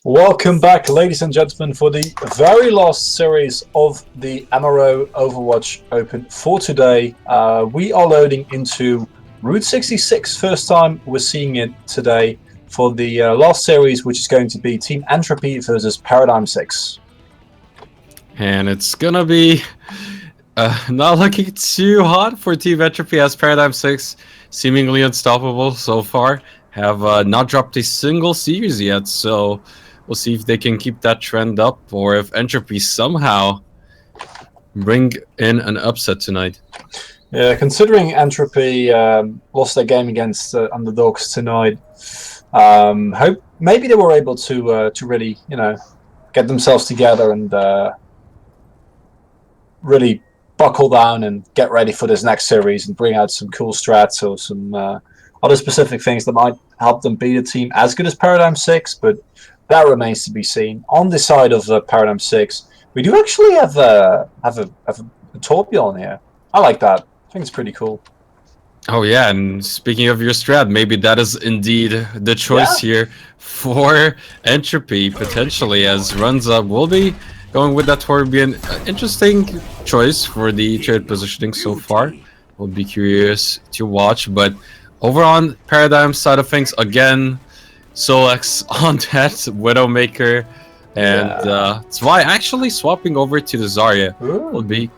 Welcome back, ladies and gentlemen, for the very last series of the MRO Overwatch Open for today. We are loading into Route 66. First time we're seeing it today for the last series, which is going to be Team Entropy versus Paradigm6. And it's gonna be not looking too hot for Team Entropy as Paradigm6, seemingly unstoppable so far, have not dropped a single series yet, so we'll see if they can keep that trend up or if Entropy somehow bring in an upset tonight. Yeah, considering Entropy lost their game against Underdogs tonight, hope maybe they were able to really, get themselves together and really buckle down and get ready for this next series and bring out some cool strats or some other specific things that might help them beat a team as good as Paradigm6, but that remains to be seen. On the side of Paradigm6, we do actually have a Torbjorn here. I like that. I think it's pretty cool. Oh yeah, and speaking of your strat, maybe that is indeed the choice here for Entropy, potentially, as Runza will be going with that Torbjorn. Interesting choice for the trade positioning so far. We'll be curious to watch, but over on Paradigm side of things, again, Solex on that Widowmaker, and Zwei actually swapping over to the Zarya will be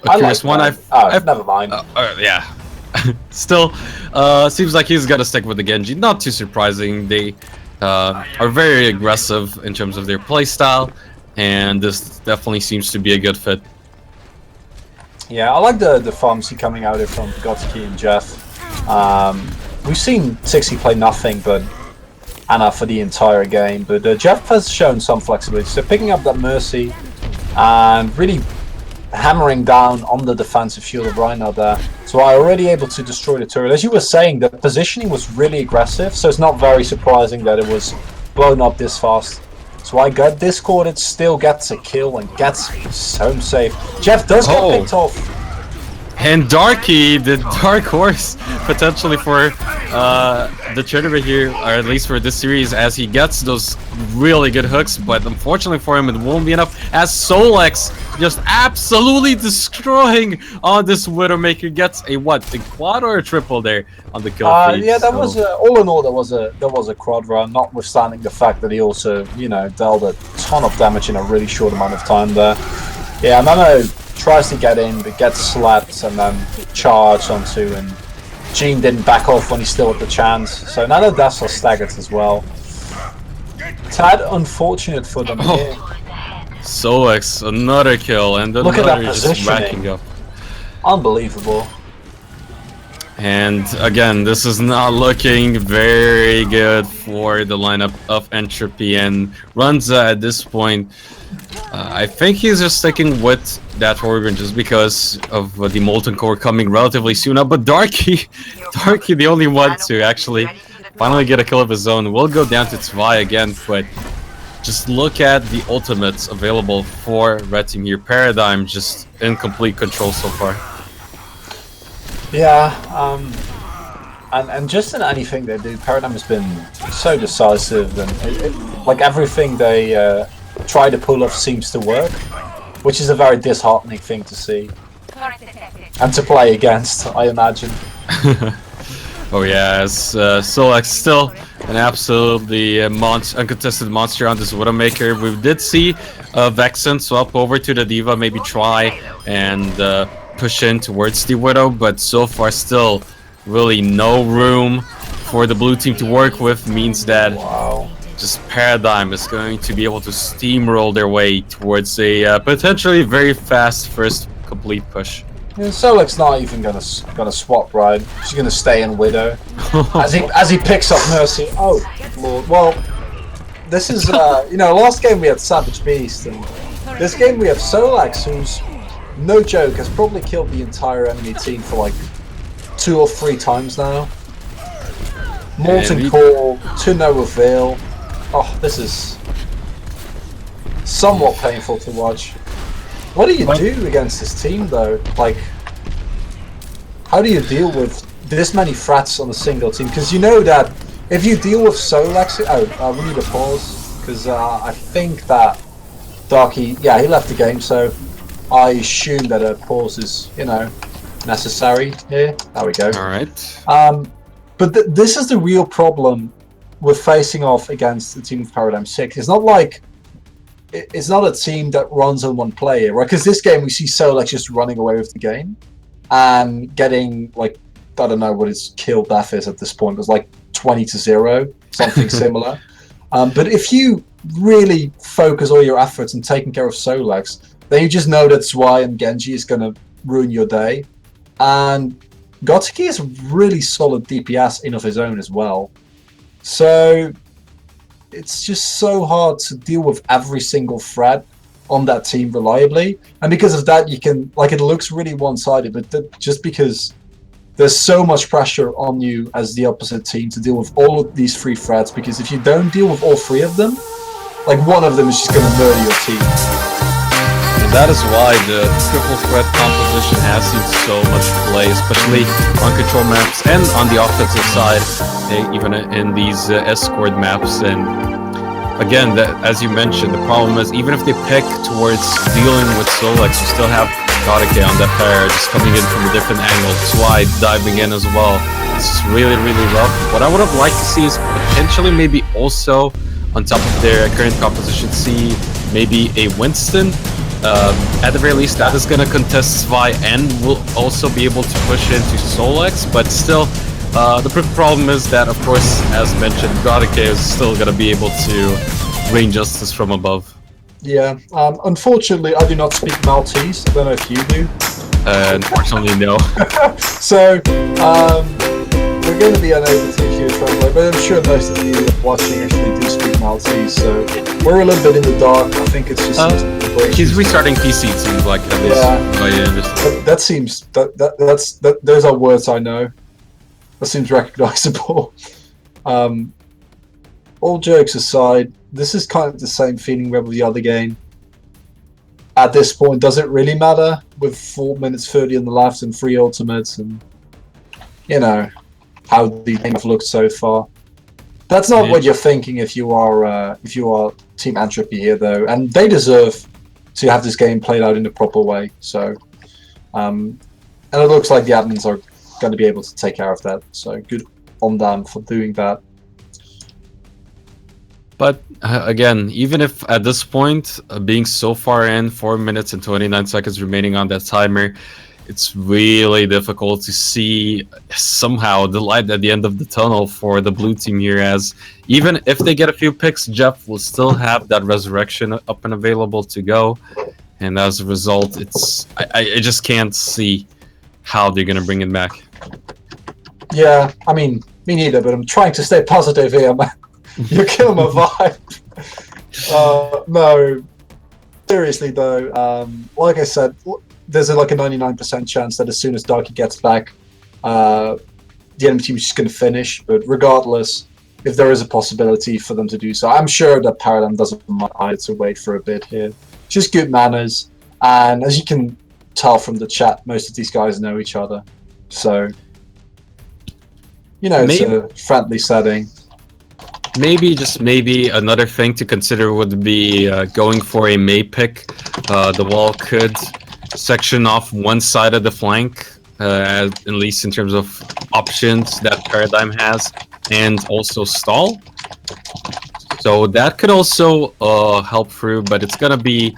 a curious one. I've never mind. Yeah. Still, seems like he's gonna stick with the Genji. Not too surprising. They are very aggressive in terms of their playstyle, and this definitely seems to be a good fit. Yeah, I like the pharmacy coming out here from Gotsky and Jeff. We've seen 60 play nothing but Anna for the entire game, but Jeff has shown some flexibility. So picking up that Mercy and really hammering down on the defensive shield of Reinhardt there. So I already able to destroy the turret. As you were saying, the positioning was really aggressive, so it's not very surprising that it was blown up this fast. So I got discorded, still gets a kill and gets home safe. Jeff does get picked off. And Darky, the dark horse, potentially for the tournament here, or at least for this series, as he gets those really good hooks, but unfortunately for him, it won't be enough, as Solex just absolutely destroying on this Widowmaker, gets a quad or a triple there on the kill feed? Yeah, that was all in all, that was a quad run, notwithstanding the fact that he also, dealt a ton of damage in a really short amount of time there. Yeah, Nano tries to get in, but gets slapped and then charged onto, and Gene didn't back off when he still had the chance. So Nano deaths are staggered as well. Tad unfortunate for them here. Solex, another kill, and look at that just racking up. Unbelievable. And again, this is not looking very good for the lineup of Entropy, and Runza at this point, I think he's just sticking with that Torbjorn just because of the Molten Core coming relatively soon up. But Darky, the only one to actually finally get a kill of his own, will go down to Zwei again. But just look at the ultimates available for Red Team here. Paradigm just in complete control so far. Yeah, and just in anything they do, Paradigm has been so decisive, and like everything they try to pull off seems to work, which is a very disheartening thing to see and to play against, I imagine. Oh yeah, as Solex still an absolutely uncontested monster on this Widowmaker. We did see Vexen swap over to the D.Va, maybe try and push in towards the Widow, but so far still really no room for the blue team to work with, means that just Paradigm is going to be able to steamroll their way towards a potentially very fast first complete push. Yeah, Solec's not even gonna swap, right? She's gonna stay in Widow as he picks up Mercy. Oh Lord! Well, this is last game we had Savage Beast, and this game we have Solex, who's no joke has probably killed the entire enemy team for like 2 or 3 times now. Molten Core to no avail. Oh, this is somewhat painful to watch. What do you do against this team, though? Like, how do you deal with this many threats on a single team? Because you know that if you deal with Solex... we need a pause. because I think that Darky, yeah, he left the game, so I assume that a pause is, necessary here. There we go. All right. But this is the real problem with facing off against the team of Paradigm6. It's not a team that runs on one player, right? Because this game we see Solex just running away with the game and getting like, I don't know what his kill death is at this point. It was like 20-0, something similar. But if you really focus all your efforts on taking care of Solex, then you just know that Zwei and Genji is going to ruin your day. And Gotsuki is a really solid DPS in of his own as well. So it's just so hard to deal with every single threat on that team reliably. And because of that, you can, like, it looks really one-sided, but just because there's so much pressure on you as the opposite team to deal with all of these three threats, because if you don't deal with all three of them, like, one of them is just going to murder your team. And that is why the triple threat composition has seen so much play, especially on control maps and on the offensive side, even in these escort maps. And again, as you mentioned, the problem is even if they pick towards dealing with Solex, you still have Karake on that pair just coming in from a different angle. Zwei diving in as well. This is really, really rough. What I would have liked to see is potentially maybe also on top of their current composition, see maybe a Winston. At the very least, that is going to contest Zwei and will also be able to push into Solex, but still, the problem is that, of course, as mentioned, Garake is still going to be able to rain justice from above. Yeah, unfortunately, I do not speak Maltese. I don't know if you do. Unfortunately, no. So, we're going to be unable to issue a translate, but I'm sure most of you watching actually do speak Maltese, so we're a little bit in the dark. I think it's just... he's restarting PC, it seems like, at least. Yeah. That seems... those are words I know. That seems recognizable. All jokes aside, this is kind of the same feeling we have with the other game. At this point, does it really matter with 4 minutes 30 on the left and 3 ultimates and, how the game have looked so far? That's not what you're thinking if you are Team Entropy here, though, and they deserve to have this game played out in the proper way. So, and it looks like the admins are going to be able to take care of that. So good on them for doing that. But again, even if at this point, being so far in, 4 minutes and 29 seconds remaining on that timer, it's really difficult to see somehow the light at the end of the tunnel for the blue team here, as even if they get a few picks, Jeff will still have that resurrection up and available to go. And as a result, I just can't see how they're going to bring it back. Yeah, I mean, me neither, but I'm trying to stay positive here, man. You're killing my vibe. No, seriously though, like I said, there's like a 99% chance that as soon as Darky gets back, the enemy team is just going to finish. But regardless, if there is a possibility for them to do so, I'm sure that Paradigm doesn't mind to wait for a bit here. Just good manners, and as you can tell from the chat, most of these guys know each other, so it's a friendly setting. Maybe, just maybe, another thing to consider would be going for a May pick. The wall could section off one side of the flank, at least in terms of options that Paradigm has, and also stall. So that could also help through, but it's gonna be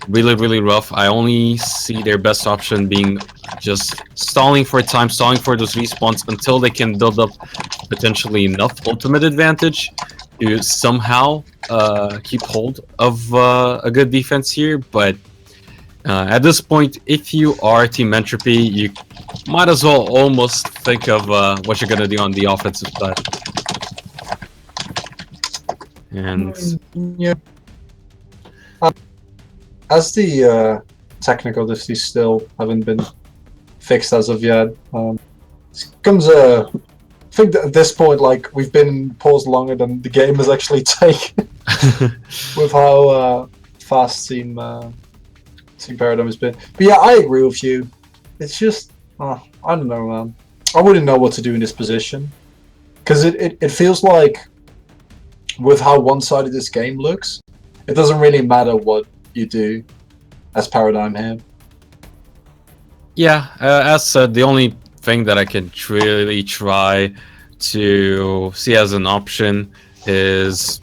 really, really rough. I only see their best option being just stalling for time, stalling for those respawns until they can build up potentially enough ultimate advantage to somehow keep hold of a good defense here. But at this point, if you are Team Entropy, you might as well almost think of what you're gonna do on the offensive side. And yeah, as the technical difficulties still haven't been fixed as of yet, comes a... I think that at this point, like, we've been paused longer than the game has actually taken with how fast Team Paradigm has been. But yeah, I agree with you. It's just, I don't know, man. I wouldn't know what to do in this position, because it feels like with how one-sided this game looks, it doesn't really matter what you do as Paradigm here. Yeah, as said, the only thing that I can really try to see as an option is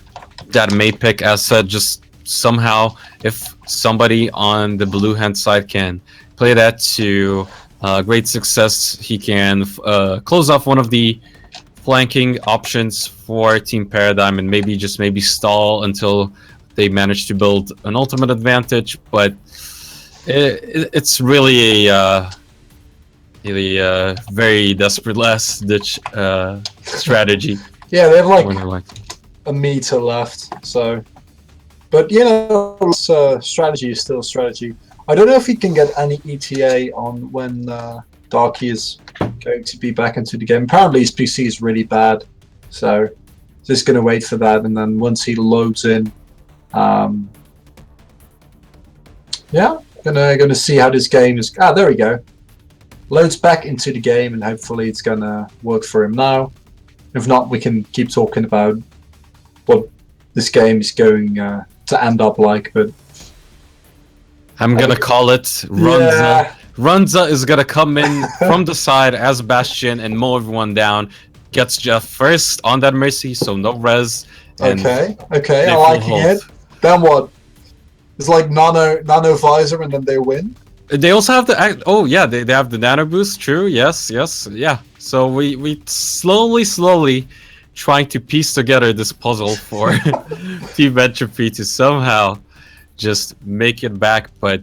that May pick. As said, just somehow, if somebody on the blue hand side can play that to great success, he can close off one of the flanking options for Team Paradigm and maybe stall until they manage to build an ultimate advantage. But it's really a very desperate last ditch strategy. Yeah, they have like a meter left, so. But you know, strategy is still strategy. I don't know if he can get any ETA on when Darky is going to be back into the game. Apparently his PC is really bad, so just going to wait for that, and then once he loads in, yeah, gonna see how this game is. Ah, there we go. Loads back into the game, and hopefully it's gonna work for him now. If not, we can keep talking about what this game is going to end up like. But I'm gonna call it Runza. Yeah. Runza is gonna come in from the side as Bastion and mow everyone down. Gets Jeff first on that Mercy, so no res. Okay, I like it. Then what? It's like nano visor, and then they win. They also have the oh yeah, they have the nano boost. True, yes, yeah. So we slowly trying to piece together this puzzle for Team Entropy to somehow just make it back. But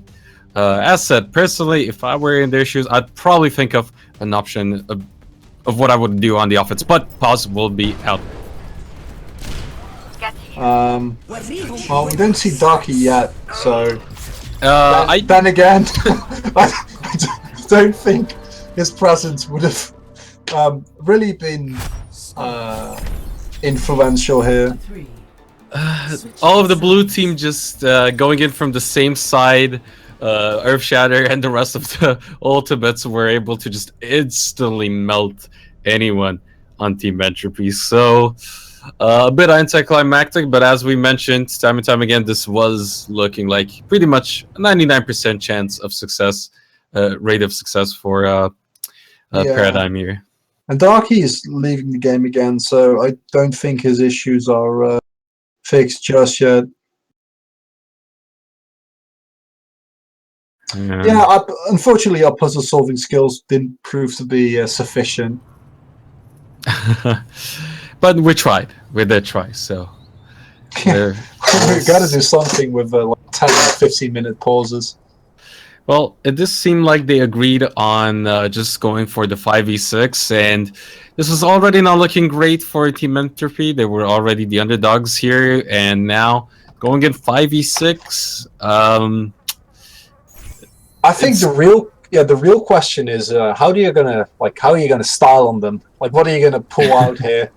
as said, personally, if I were in their shoes, I'd probably think of an option of what I would do on the offense. But pause will be out. Well, we don't see Darky yet, so. Then again, I don't think his presence would have really been influential here. All of the blue team just going in from the same side, Earth Shatter and the rest of the ultimates were able to just instantly melt anyone on Team Entropy. So a bit anticlimactic, but as we mentioned time and time again, this was looking like pretty much a 99% chance of success, rate of success for Paradigm here. And Darky is leaving the game again, so I don't think his issues are fixed just yet. Yeah, unfortunately our puzzle solving skills didn't prove to be sufficient. But we tried. We did try, so. We got to do something with like 10 or 15-minute pauses. Well, it just seemed like they agreed on just going for the 5v6, and this was already not looking great for Team Entropy. They were already the underdogs here, and now going in 5v6. I think the real question is how are you gonna style on them? Like, what are you gonna pull out here?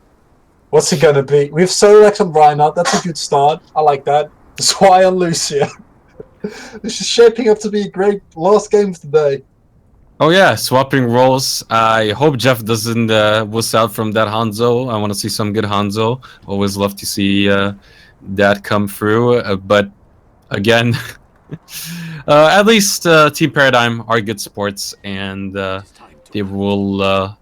What's it gonna be? We have Solex on Reinhardt. That's a good start. I like that. Swai on Lucia. This is shaping up to be a great last game of the day. Oh yeah, swapping roles. I hope Jeff doesn't wuss out from that Hanzo. I want to see some good Hanzo. Always love to see that come through. But again, at least Team Paradigm are good sports, and they will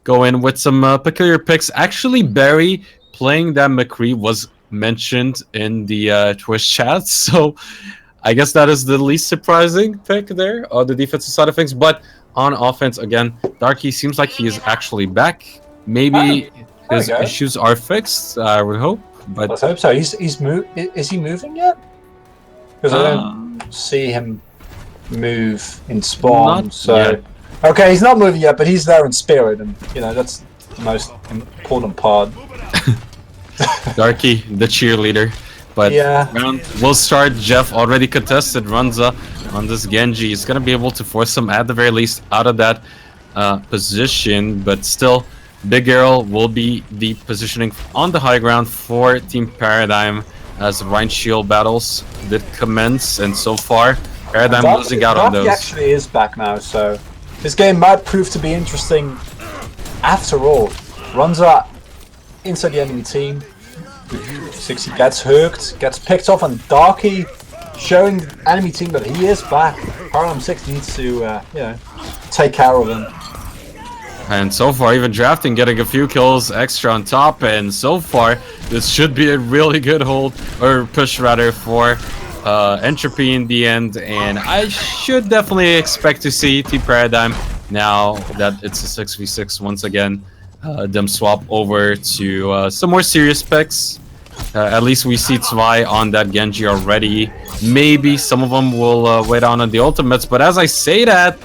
go in with some peculiar picks. Actually, Barry playing that McCree was mentioned in the Twitch chat, so I guess that is the least surprising pick there on the defensive side of things. But on offense, again, Darky seems like he is actually back. Maybe his issues are fixed, I would hope. But let's hope so. Is he moving yet? Because I don't see him move in spawn. So okay, he's not moving yet, but he's there in spirit, and you know that's the most important part. Darky, the cheerleader. But round will start. Jeff already contested Runza on this Genji. He's gonna be able to force him at the very least out of that position, but still, Big Arrow will be the positioning on the high ground for Team Paradigm as Rhine Shield battles did commence, and so far Paradigm losing out on those. He actually is back now, so this game might prove to be interesting after all. Runza inside the enemy team. 60 gets hooked, gets picked off, and Darky showing the enemy team that he is back. Paradigm6 needs to, you know, take care of him. And so far, even Drafting getting a few kills extra on top, and so far, this should be a really good hold, or push rather, for Entropy in the end, and I should definitely expect to see Team Paradigm, now that it's a 6v6 once again, them swap over to some more serious picks. At least we see Zwei on that Genji already. Maybe some of them will wait on the ultimates, but as I say that,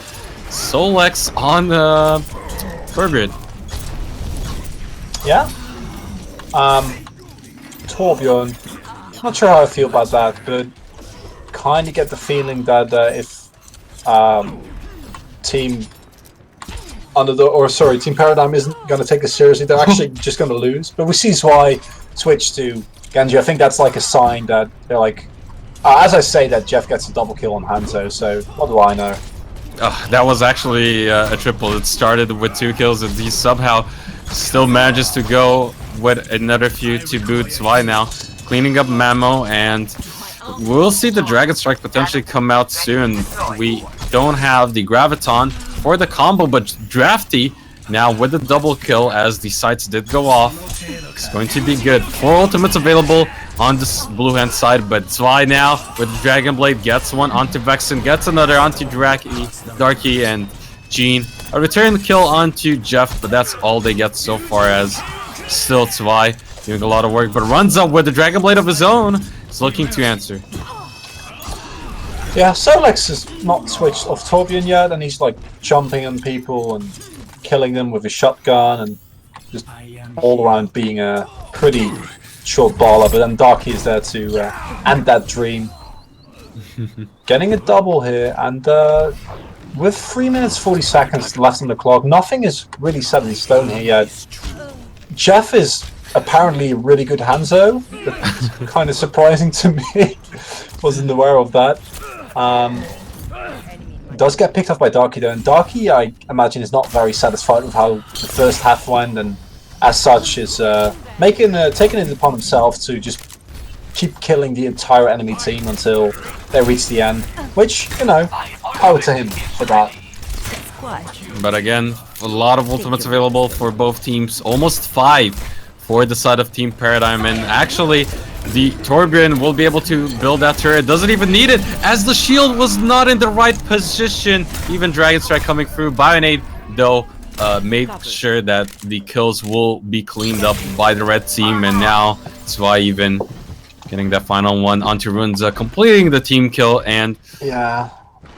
Solex on Torbjorn. Yeah. Torbjorn. Not sure how I feel about that, but kind of get the feeling that if Team Paradigm isn't going to take this seriously, they're actually just going to lose. But we see Zwei switch to Genji. I think that's like a sign that they're like, as I say that, Jeff gets a double kill on Hanzo, so what do I know? That was actually a triple. It started with 2 kills, and he somehow still manages to go with another few to boot Zwei now, cleaning up Mamo, and we'll see the Dragon Strike potentially come out soon. We don't have the Graviton for the combo, but Drafty now with the double kill as the sights did go off. It's going to be good. 4 ultimates available on this blue hand side, but Zwei now with the Dragon Blade gets one onto Vexen, gets another onto Darky and Jean. A return kill onto Jeff, but that's all they get so far, as still Zwei doing a lot of work, but runs up with the Dragon Blade of his own. He's looking to answer. Yeah, Solex has not switched off Torbjorn yet, and he's like jumping on people and killing them with his shotgun and just all around being a pretty short baller. But then Darky is there to end that dream. Getting a double here, and with 3 minutes 40 seconds left on the clock, nothing is really set in stone here yet. Jeff is apparently a really good Hanzo. That's kind of surprising to me. Wasn't aware of that. Does get picked off by Darky though, and Darky, I imagine, is not very satisfied with how the first half went, and as such is taking it upon himself to just keep killing the entire enemy team until they reach the end, which, you know, power to him for that. But again, a lot of ultimates available for both teams, almost 5 for the side of Team Paradigm, and actually the Torbjorn will be able to build that turret. Doesn't even need it, as the shield was not in the right position. Even Dragon Strike coming through. Bionade, though, made sure that the kills will be cleaned up by the red team, and now Zwei even getting that final one onto Runza, completing the team kill, and yeah,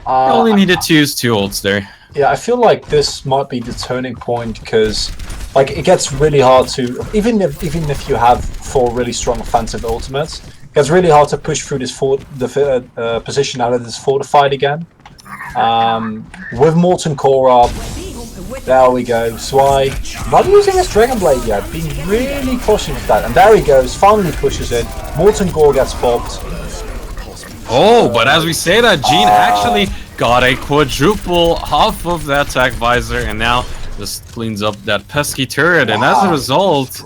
only needed to use 2 ults there. Yeah, I feel like this might be the turning point, because like it gets really hard to, even if you have 4 really strong offensive ultimates, it gets really hard to push through this position now that it's fortified again. With Molten Core up, there we go. Zwei not using his Dragon Blade yet, being really cautious with that, and there he goes, finally pushes it. Molten Core gets popped. Oh, but as we say that, Jean actually got a quadruple off of that attack visor, and now just cleans up that pesky turret, and as a result,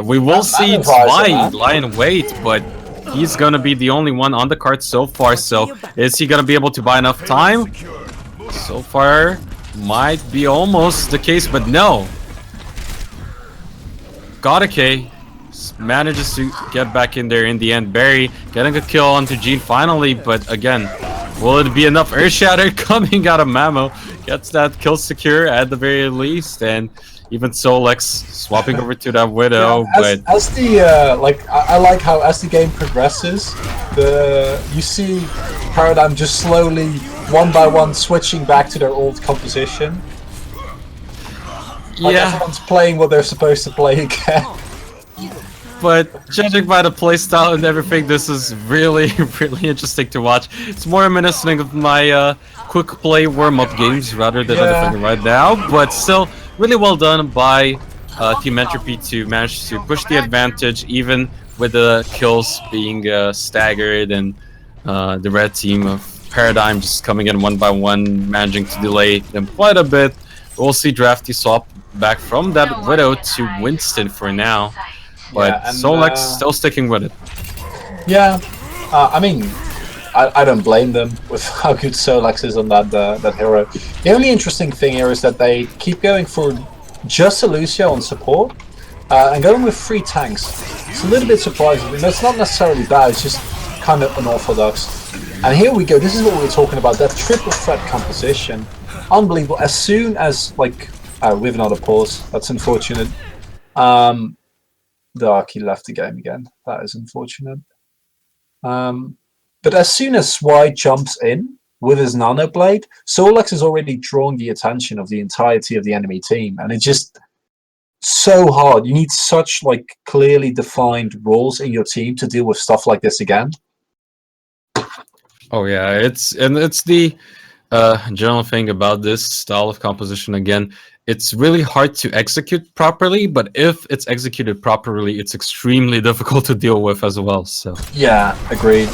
we will see Zwei lie in wait, but he's gonna be the only one on the card so far, so is he gonna be able to buy enough time? So far, might be almost the case, but no. Got a K, manages to get back in there in the end. Barry getting a kill onto Jean finally, but again, will it be enough? Earth Shatter coming out of Mamo gets that kill secure at the very least, and even Solex swapping over to that Widow. Yeah, as the I like how as the game progresses, you see Paradigm just slowly, one by one, switching back to their old composition. Like everyone's playing what they're supposed to play again. But judging by the playstyle and everything, this is really, really interesting to watch. It's more reminiscent of my quick play warm-up games rather than anything right now. But still, really well done by Team Entropy to manage to push the advantage, even with the kills being staggered, and the red team of Paradigm just coming in one by one, managing to delay them quite a bit. We'll see Drafty swap back from that Widow to Winston for now. but Yeah, and Solex still sticking with it. yeah, I mean, I don't blame them with how good Solex is on that hero. The only interesting thing here is that they keep going for just a Lucio on support and going with 3 tanks. It's a little bit surprising. It's not necessarily bad. It's just kind of unorthodox. And here we go. This is what we were talking about. That triple threat composition, unbelievable. As soon as like with another pause, that's unfortunate. Darky left the game again. That is unfortunate. But as soon as Swy jumps in with his Nano Blade, Solex has already drawn the attention of the entirety of the enemy team, and it's just so hard. You need such like clearly defined roles in your team to deal with stuff like this again. Oh yeah, it's the general thing about this style of composition. Again, it's really hard to execute properly, but if it's executed properly, it's extremely difficult to deal with as well. So yeah, agreed.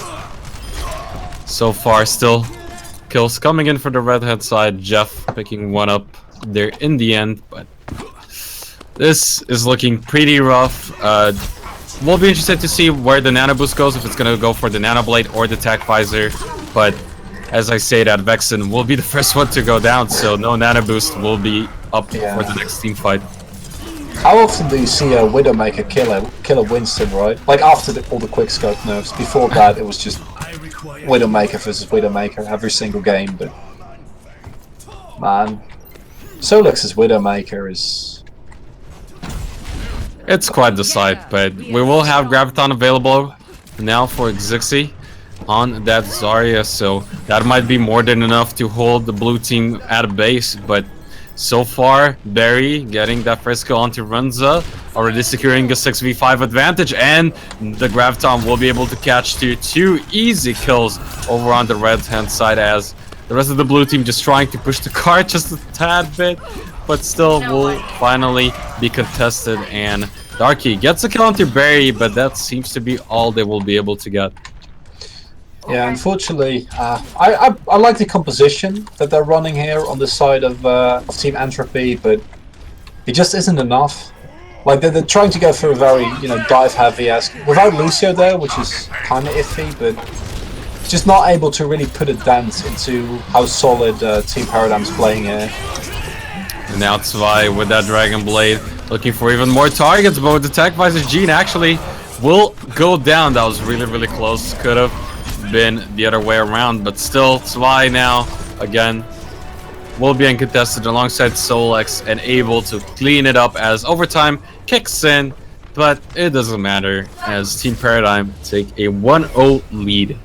So far, still kills coming in for the red hand side. Jeff picking one up there in the end, but this is looking pretty rough. We'll be interested to see where the Nano Boost goes, if it's going to go for the Nano Blade or the Tac Visor. But as I say, that Vexen will be the first one to go down, so no Nano Boost will be up for the next team fight. How often do you see a Widowmaker kill a Winston, right? Like after all the quickscope nerfs. Before that, it was just Widowmaker versus Widowmaker every single game. But man, Solex's Widowmaker is... It's quite the sight, but we will have Graviton available now for Xixi on that Zarya, so that might be more than enough to hold the blue team at base. But so far, Barry getting that first kill onto Runza, already securing a 6v5 advantage, and the Graviton will be able to catch two easy kills over on the red-hand side, as the rest of the blue team just trying to push the cart just a tad bit, but still will finally be contested, and Darky gets a kill onto Barry, but that seems to be all they will be able to get. Yeah, unfortunately, I like the composition that they're running here on the side of Team Entropy, but it just isn't enough. Like they're trying to go for a very dive heavy-esque without Lucio there, which is kind of iffy, but just not able to really put a dent into how solid Team Paradigm's playing here. And now Zwei with that Dragon Blade, looking for even more targets, but with the Tac Visor, Gene actually will go down. That was really close. Could have been the other way around, but still Zwei now again will be uncontested alongside Solex and able to clean it up as overtime kicks in, but it doesn't matter as Team Paradigm take a 1-0 lead.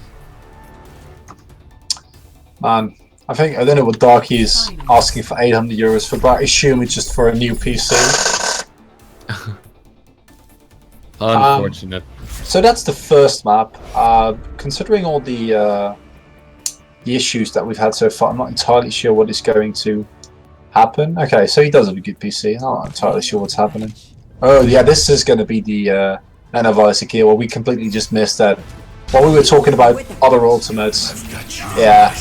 I don't know what Darky is asking for 800 euros for, but I assume it's just for a new PC. Unfortunate. So that's the first map. Considering all the issues that we've had so far, I'm not entirely sure what is going to happen. Okay, so he does have a good PC. I'm not entirely sure what's happening. Oh yeah, this is going to be the Nanovisor gear. Well, we completely just missed that. While we were talking about other ultimates, yeah,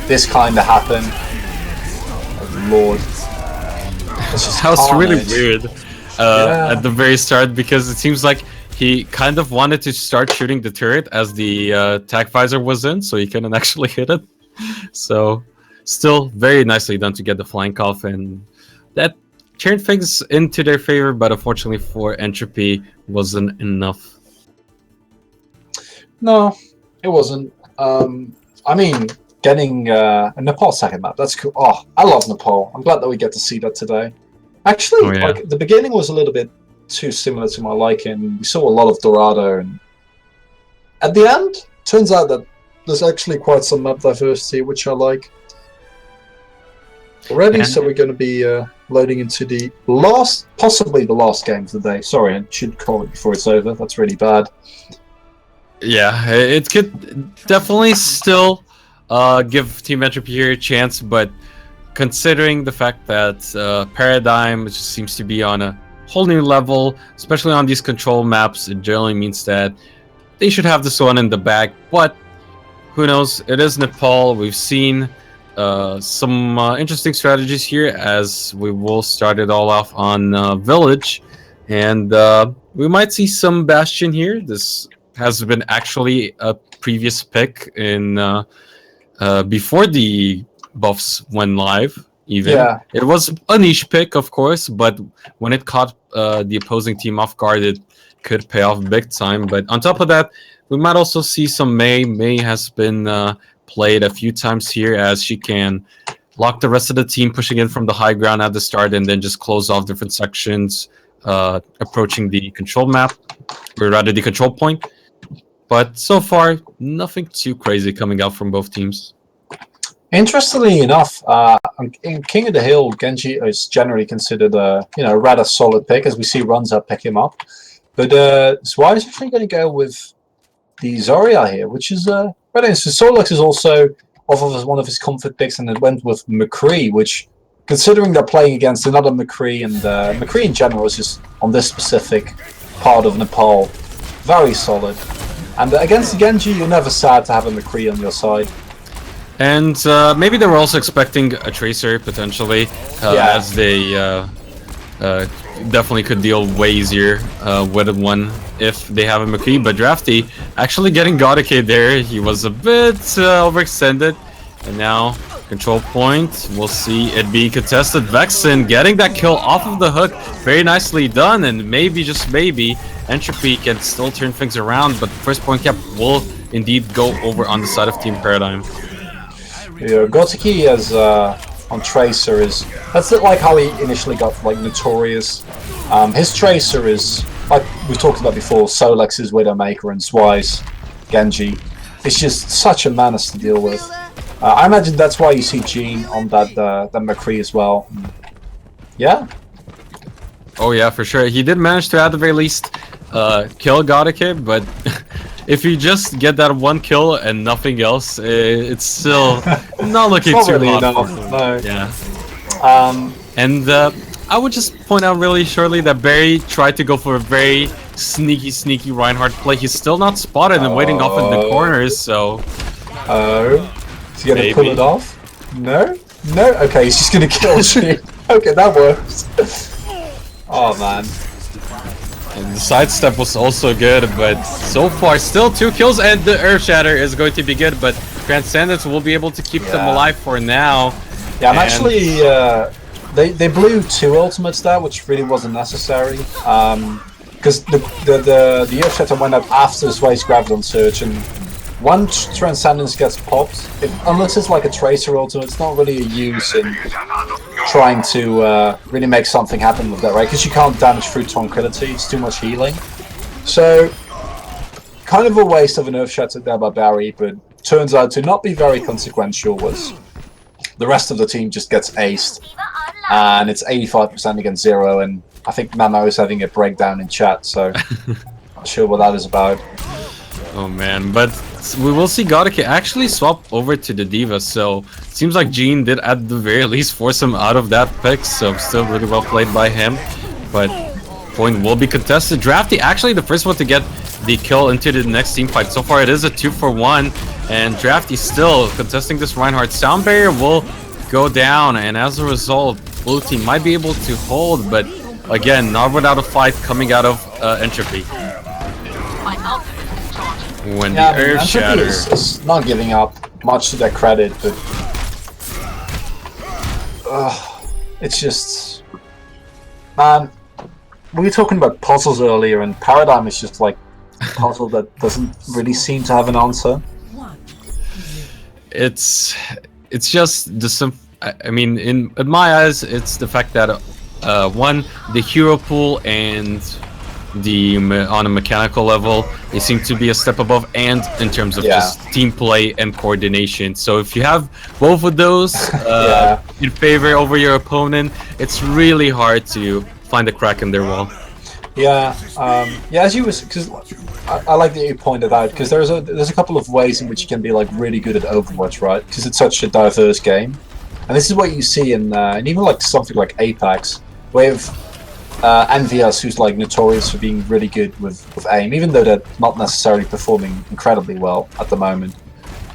this kind of happened. Oh, Lord. That was really weird at the very start, because it seems like he kind of wanted to start shooting the turret as the Tac Visor was in, so he couldn't actually hit it. So, still very nicely done to get the flank off, and that turned things into their favor, but unfortunately for Entropy, wasn't enough. No, it wasn't. I mean, getting a Nepal second map, that's cool. Oh, I love Nepal. I'm glad that we get to see that today. Actually, like the beginning was a little bit too similar to my liking. We saw a lot of Dorado, and at the end, turns out that there's actually quite some map diversity, which I like. Already, so we're going to be loading into the last, possibly the last game of the day. Sorry, I should call it before it's over. That's really bad. Yeah, it could definitely still give Team Entropy here a chance, but considering the fact that Paradigm just seems to be on a whole new level, especially on these control maps, it generally means that they should have this one in the bag. But who knows? It is Nepal. We've seen some interesting strategies here, as we will start it all off on Village, and We might see some Bastion here. This has been actually a previous pick in before the buffs went live. Even Yeah. it was a niche pick, of course, but when it caught the opposing team off guard, it could pay off big time. But on top of that, we might also see some Mei. Mei has been played a few times here as she can lock the rest of the team, pushing in from the high ground at the start, and then just close off different sections, approaching the control map, or rather the control point. But so far, nothing too crazy coming out from both teams. Interestingly enough, in King of the Hill, Genji is generally considered a rather solid pick, as we see Runza pick him up. But Zwei is actually going to go with the Zarya here, which is rather interesting. Solix is also off of one of his comfort picks, and it went with McCree, which, considering they're playing against another McCree, and McCree in general is just on this specific part of Nepal very solid. And against Genji, you're never sad to have a McCree on your side. And maybe they were also expecting a Tracer, potentially, as they definitely could deal way easier with one if they have a McCree. But Drafty actually getting Godike there. He was a bit overextended. And now, control point. We'll see it being contested. Vexen getting that kill off of the hook. Very nicely done. And maybe, just maybe, Entropy can still turn things around. But first point cap will indeed go over on the side of Team Paradigm. Yeah, Gotiki as on Tracer that's like how he initially got like notorious. His Tracer is, like we talked about before, Solex's Widowmaker and Zwei's Genji. It's just such a menace to deal with. I imagine that's why you see Jean on that McCree as well. Yeah. Oh yeah, for sure. He did manage to at the very least kill Godike, but if you just get that one kill and nothing else, it's still not looking too really hot. No. Yeah. And I would just point out really shortly that Barry tried to go for a very sneaky Reinhardt play. He's still not spotted and waiting off in the corners, so... is he gonna pull it off? No? No? Okay, he's just gonna kill Jean. Okay, that works. Oh man. And the sidestep was also good, but so far still 2 kills, and the Earth Shatter is going to be good, but Transcendence will be able to keep them alive for now. Yeah, I'm actually they blew 2 ultimates there, which really wasn't necessary. Because the Earth Shatter went up after Zwei's Graviton Surge, and once Transcendence gets popped, unless it's like a Tracer ultimate, it's not really a use in trying to really make something happen with that, right? Because you can't damage through Tranquility, it's too much healing. So, kind of a waste of an Earth Shatter there by Barry, but turns out to not be very consequential, was the rest of the team just gets aced, and it's 85% against 0, and I think Mamo is having a breakdown in chat, so not sure what that is about. Oh man, but we will see Godike actually swap over to the D.Va, so it seems like Jean did at the very least force him out of that pick, so still really well played by him. But point will be contested. Drafty actually the first one to get the kill into the next team fight. So far it is a 2-for-1, and Drafty still contesting this Reinhardt. Sound Barrier will go down, and as a result, blue team might be able to hold, but again, not without a fight coming out of Entropy. When the Earth Shatter is not giving up much to their credit, but it's just, man, we were talking about puzzles earlier, and Paradigm is just like a puzzle that doesn't really seem to have an answer. It's just the I mean, in my eyes, it's the fact that one, the hero pool and on a mechanical level, they seem to be a step above, and in terms of just team play and coordination. So if you have both of those in favor over your opponent, it's really hard to find a crack in their wall. Yeah, as you was, because I like that you pointed out, because there's a couple of ways in which you can be like really good at Overwatch, right? Because it's such a diverse game, and this is what you see in even like something like Apex, where NVS, who's like notorious for being really good with aim, even though they're not necessarily performing incredibly well at the moment.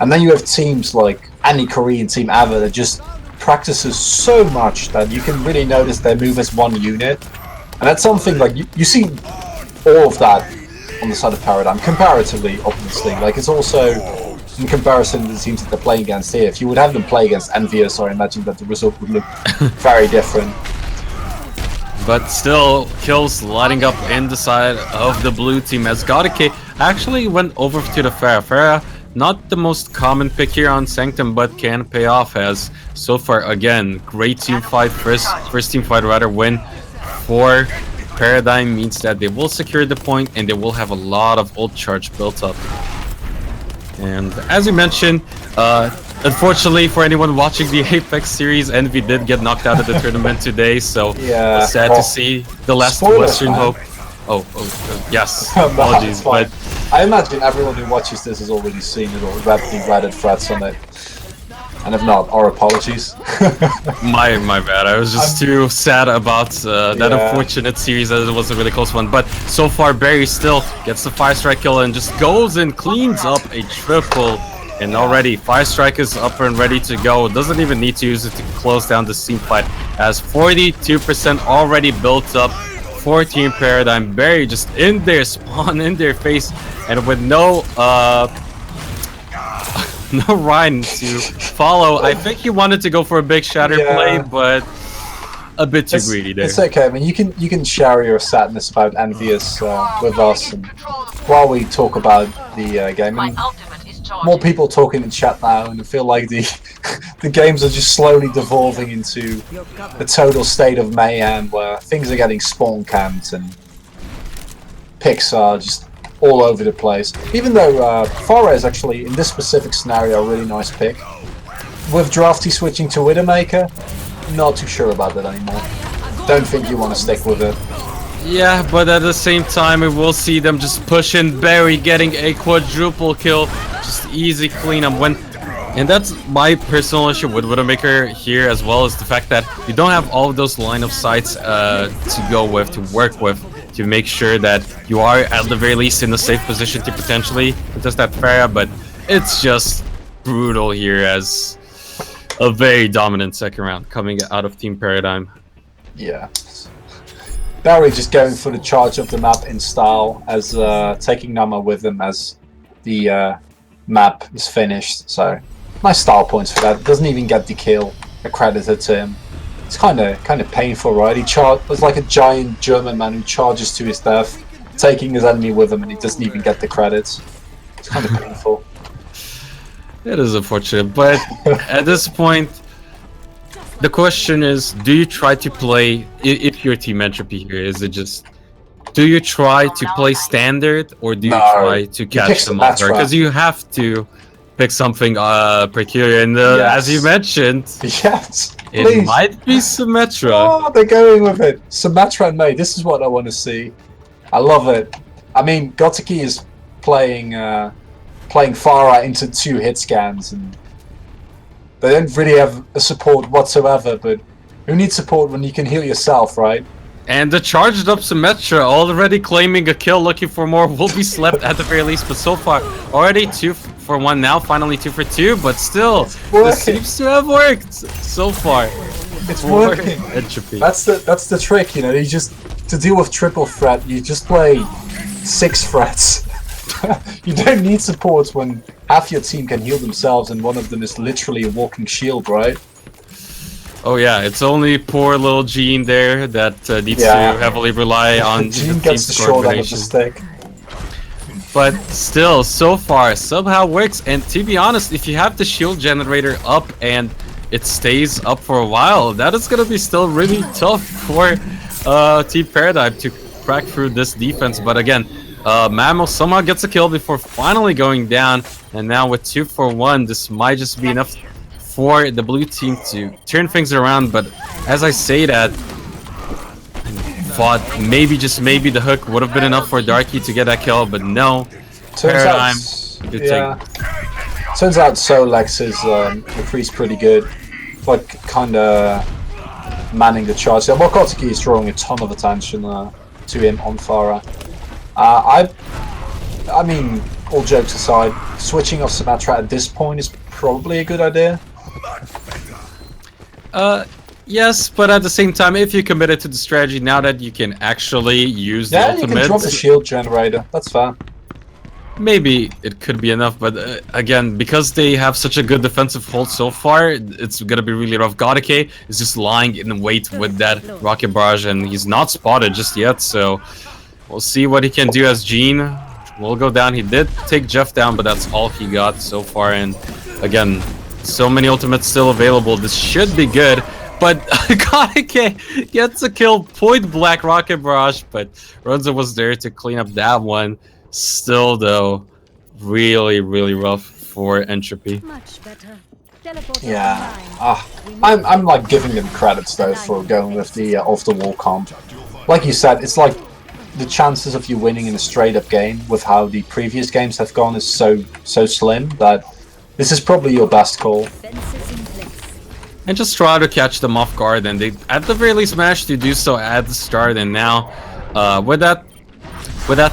And then you have teams like any Korean team ever that just practices so much that you can really notice they move as one unit. And that's something like you see all of that on the side of Paradigm, comparatively, obviously. Like, it's also, in comparison to the teams that they're playing against here, if you would have them play against Envious, I imagine that the result would look very different. But still, kills lighting up in the side of the blue team as Godike actually went over to the Pharah. Pharah, not the most common pick here on Sanctum, but can pay off as so far, again, great team fight, first team fight rather win for Paradigm means that they will secure the point and they will have a lot of ult charge built up. And as you mentioned, unfortunately for anyone watching the Apex series, Envy did get knocked out of the tournament today, so yeah, sad to see the last spoilers, Western man. Hope. Yes, apologies, but I imagine everyone who watches this has already seen it or read the Reddit threads on it. And if not, our apologies. my bad. I was just too sad about that unfortunate series as it was a really close one. But so far, Barry still gets the 5-strike kill and just goes and cleans up a triple. And already 5-strike is up and ready to go. Doesn't even need to use it to close down the team fight. As 42% already built up for Team Paradigm. Barry just in there, spawn in their face, and with no no Ryan to follow. I think he wanted to go for a big shatter play, but a bit too greedy there. It's okay. I mean, you can share your sadness about Envious with us, and while we talk about the game. And more people talking in chat now, and I feel like the the games are just slowly devolving into a total state of mayhem where things are getting spawn camped and picks are just all over the place. Even though Farah is actually, in this specific scenario, a really nice pick. With Drafty switching to Widowmaker, not too sure about that anymore. Don't think you want to stick with it. Yeah, but at the same time, we will see them just pushing Barry, getting a quadruple kill. Just easy cleanup. And that's my personal issue with Widowmaker here, as well as the fact that you don't have all of those line of sights to go with, to work with, to make sure that you are at the very least in a safe position to potentially contest that Pharah. But it's just brutal here as a very dominant second round coming out of Team Paradigm. Yeah. Barry just going for the charge of the map in style, as taking Nama with him as the map is finished. So nice style points for that. Doesn't even get the kill accredited to him. It's kind of painful, right? There's like a giant German man who charges to his death, taking his enemy with him, and he doesn't even get the credits. It's kind of painful. It is unfortunate, but at this point, the question is, do you try to play, if your Team Entropy here, is it just, do you try to play standard, or do you try to catch them off guard? Because you have to pick something peculiar, and as you mentioned, yes, it might be Symmetra. Oh, they're going with it. Symmetra and May, this is what I want to see. I love it. I mean, Gotiki is playing Pharah into 2 hit scans, and they don't really have a support whatsoever, but who needs support when you can heal yourself, right? And the charged up Symmetra already claiming a kill, looking for more, will be slept at the very least, but so far, already 2 for 1 now, finally 2 for 2, but still, this seems to have worked so far. It's working. Entropy. That's the trick, you know, you just, to deal with triple threat, you just play 6 threats. You don't need supports when half your team can heal themselves and one of them is literally a walking shield, right? Oh yeah, it's only poor little Gene there that needs to heavily rely on Gene the gets the short end of the stick. But still, so far, somehow works. And to be honest, if you have the shield generator up and it stays up for a while, that is going to be still really tough for Team Paradigm to crack through this defense. But again, Mammal somehow gets a kill before finally going down. And now with 2 for 1, this might just be enough for the blue team to turn things around. But as I say that, thought maybe, just maybe, the hook would have been enough for Darky to get that kill, but no. Paradigm, good thing. Turns out Solex's increase pretty good. Like, kinda manning the charge. Yeah, Mokotiki is drawing a ton of attention to him on Pharah. I mean, all jokes aside, switching off Symmetra at this point is probably a good idea. Yes, but at the same time, if you committed to the strategy, now that you can actually use the Yeah, you can drop the ultimate, shield generator. That's fair. maybe it could be enough. But again, because they have such a good defensive hold so far, it's gonna be really rough. Godike is just lying in wait with that rocket barrage, and he's not spotted just yet. So we'll see what he can do as Gene will go down. He did take Jeff down, but that's all he got so far. And again, so many ultimates still available. This should be good. But Godike gets a kill, point blank rocket barrage, but Runza was there to clean up that one. Still though, really, really rough for Entropy. Much better. Yeah, I'm like giving them credits though for going with the off the wall comp. Like you said, it's like the chances of you winning in a straight up game with how the previous games have gone is so slim that this is probably your best call. And just try to catch them off guard, and they at the very least managed to do so at the start. And now, with that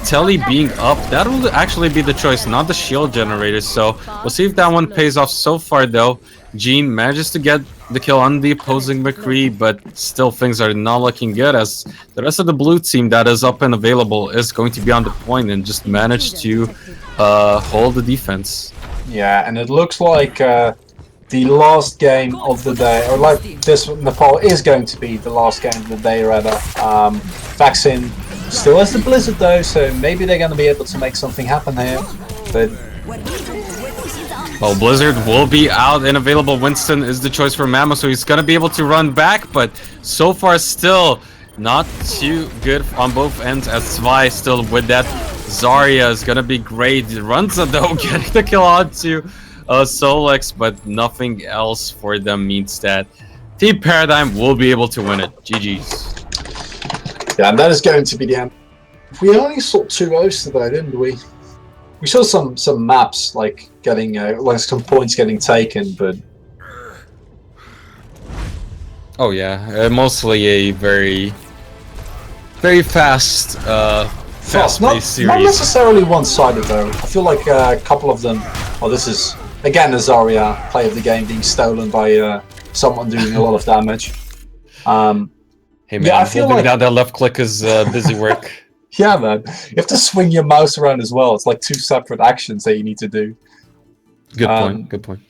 telly being up, that will actually be the choice, not the shield generator. So we'll see if that one pays off. So far though, Gene manages to get the kill on the opposing McCree, but still things are not looking good, as the rest of the blue team that is up and available is going to be on the point and just manage to hold the defense. Yeah, and it looks like the last game of the day, or like this Nepal is going to be the last game of the day rather. Vaccine still has the Blizzard though, so maybe they're going to be able to make something happen here. But well, Blizzard will be out and available. Winston is the choice for Mamo, so he's going to be able to run back, but so far still not too good on both ends, as Zwei still with that. Zarya is going to be great. Runza though getting the kill onto Solex, but nothing else for them means that Team Paradigm will be able to win it. GG's. yeah, and that is going to be the end. We only saw 2 O's today, didn't we? We saw some maps like getting like some points getting taken, but Oh yeah, mostly a very fast not paced series. not necessarily one-sided though. I feel like a couple of them. Oh, this is again a Zarya play of the game being stolen by someone doing a lot of damage. Hey man, yeah, I feel holding like down that left click is busy work. yeah, man. You have to swing your mouse around as well. It's like 2 separate actions that you need to do. Good point. Good point.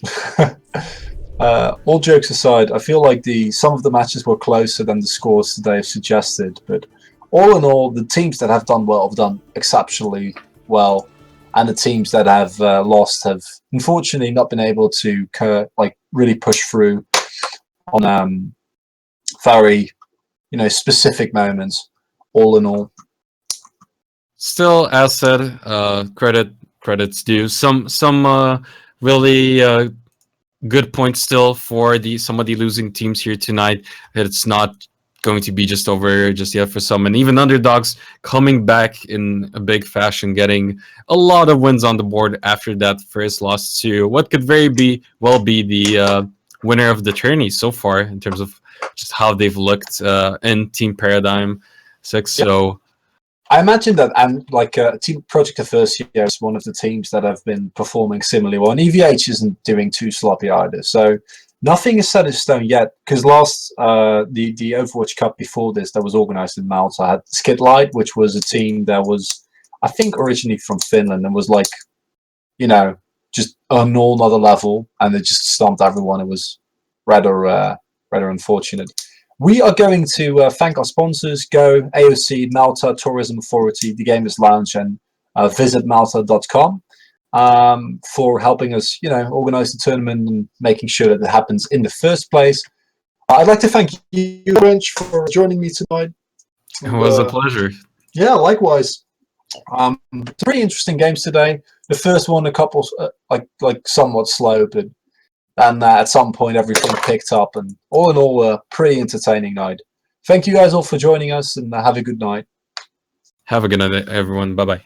All jokes aside, I feel like some of the matches were closer than the scores today have suggested. But all in all, the teams that have done well have done exceptionally well, and the teams that have lost have unfortunately not been able to really push through on very specific moments. All in all. Still, as said, credits due. Some really good points still for some of the losing teams here tonight. It's not going to be just over just yet for some, and even underdogs coming back in a big fashion, getting a lot of wins on the board after that first loss to what could well be the winner of the tourney so far in terms of just how they've looked in Team Paradigm 6. Yep. So I imagine that, and Team Project Adversity is one of the teams that have been performing similarly well, and EVH isn't doing too sloppy either. So nothing is set in stone yet, because the Overwatch Cup before this that was organized in Malta had Skidlight, which was a team that was, I think, originally from Finland and was like, just on another level, and they just stomped everyone. It was rather unfortunate. We are going to thank our sponsors, Go, AOC, Malta Tourism Authority, The Gamers Lounge, and visit malta.com for helping us, organize the tournament and making sure that it happens in the first place. I'd like to thank you, Wrench, for joining me tonight. it was a pleasure. Yeah, likewise. Three interesting games today. The first one, a couple like somewhat slow, but and at some point everything picked up, and all in all, a pretty entertaining night. Thank you guys all for joining us, and have a good night. Have a good night, everyone. Bye bye.